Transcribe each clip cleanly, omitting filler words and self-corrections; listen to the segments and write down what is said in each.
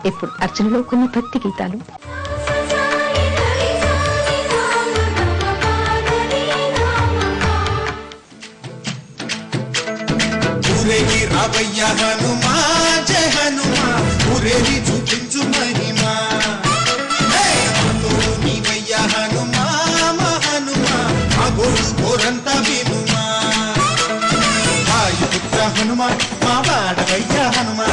ఇప్పుడు అర్చనలో కొన్ని భక్తి గీతాలు. రావయ్య హనుమా జయ హనుమా ఊరేగి చూపించు మహిమా నీవయ్య హనుమా మా హనుమా మా గోడు గోరంత వినుమా వాయుపుత్ర హనుమా మా వాడవయ్య హనుమా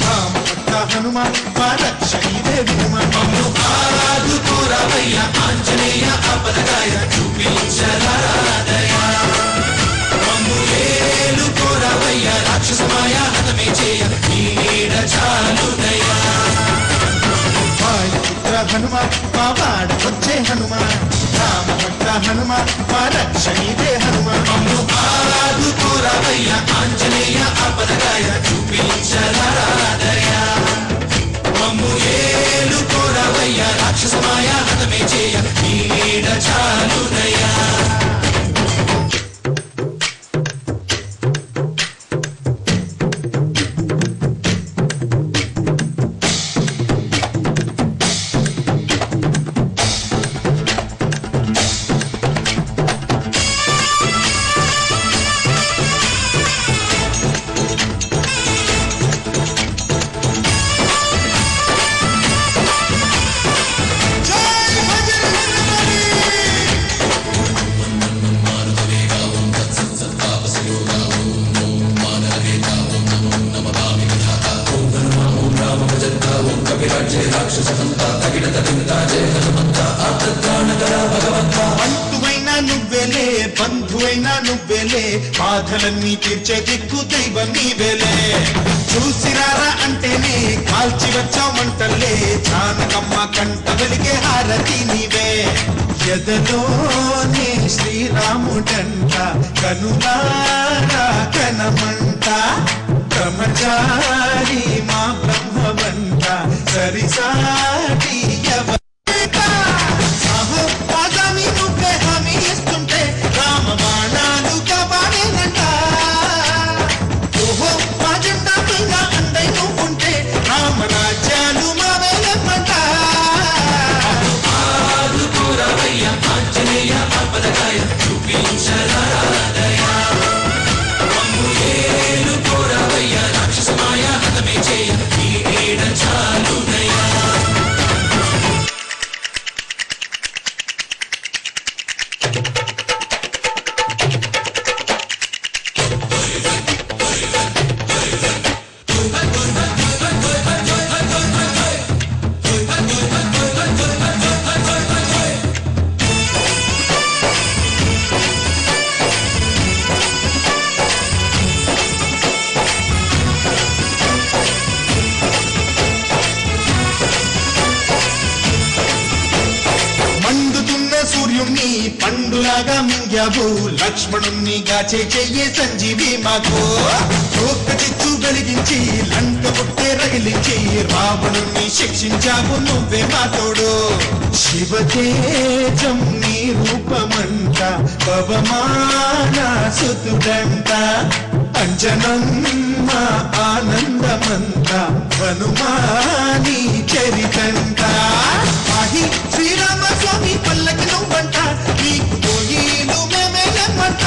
రామభక్త హనుమా మా రక్షణీదే వినుమా మమ్ము ఆదుకోరావయ్య ఆంజనేయ అపదగాయ చూపించరాదయ మమ్ము ఏలుకోరావయ్య రాక్షసమాయ హతమే చేయ నీ నీడ చాలుదయా వాయుపుత్ర హనుమా మా వాడవచ్చే హనుమా రామభక్త హనుమా మా రక్షణీదే హనుమా మమ్ము ఆదుకోరావయ్య ఆంజనేయ అపదగాయ చూపించరాదయ మమ్ము ఏలుకోరావయ్య రాక్షసమాయ హతమే చేయ నీ నీడ చాలుదయా బంధువైనా నువ్వేలే బంధువైనా నువ్వేలే బాధలన్నీ తీర్చే దిక్కు దైవం నీవేలే చూసిరారా అంటేనే కాల్చి వచ్చామంటలే జానకమ్మ కంట వెలిగే హారతి నీవే ఎదలోనే శ్రీరాముడంట కనులారా కనమంట బ్రహ్మచారి మా బ్రహ్మవంట సరిసాటి పాదామి నువ్వే హామీ ఇస్తుంటే రామ బాణాలు కాపాడేనంట ఓహో మా జెండా పైన అండై నువ్వుంటే రామరాజ్యాలు మావేలమ్మంట ఆదుకోరావయ్య ఆంజనేయ అపదగాయ చూపించరాదయ మమ్ము ఏలుకోరావయ్య రాక్షసమాయ హతమే చేయ నీ నీడ చాలుదయా సూర్యుణ్ణి పండులాగా మింగావు లక్ష్మణుణ్ణి గాచే చెయ్యే సంజీవి మాకు ఒక్క చిచ్చు వెలిగించి లంక పుట్టే రగిలించి రావణుణ్ణి శిక్షించావు నువ్వే మాతోడు శివతేజం నీ రూపమంట పవమాన సుతుడంట అంజనమ్మ ఆనందమంత హనుమాని చరితంట ఆహి శ్రీరామ స్వామి పల్లకి నువ్వంట నీకు పోయిలు మేమేయమ్మంట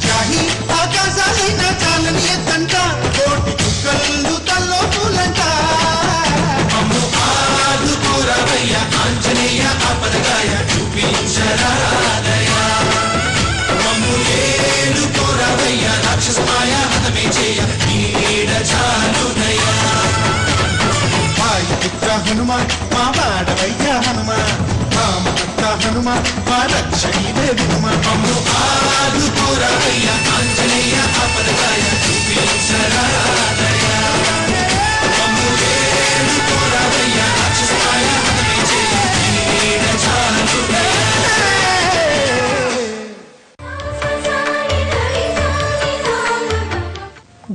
చాహి ఆకాశాలైన చాలని ఎత్తంట కోటి చుక్కలు తల్లో పూలంట మమ్ము ఆదుకోరావయ్య ఆంజనేయ అపదగాయ చూపించరాదయ మమ్ము ఏలుకోరావయ్య రాక్షసమాయ హతమే చేయ నీ నీడ చాలుదయా వాయుపుత్ర హనుమా మా వాడవయ్య హనుమా రామభక్త హనుమా మా రక్షణీదే వినుమా మమ్ము ఆదుకోరావయ్య ఆంజనేయ అపదగాయ చూపించరాదయ మమ్ము ఏలుకోరావయ్య రాక్షసమాయ హతమే చేయ నీ నీడ చాలుదయా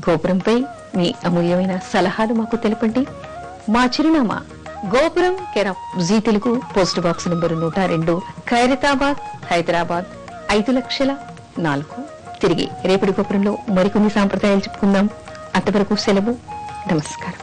గోపురంపై మీ అమూల్యమైన సలహాలు మాకు తెలపండి. మా చిరునామా Gopuram care of Zee Telugu, post box number 102, Khairatabad, Hyderabad 5,04,000. తిరిగి రేపటి గోపురంలో మరికొన్ని సాంప్రదాయాలు చెప్పుకుందాం. అంతవరకు సెలవు. నమస్కారం.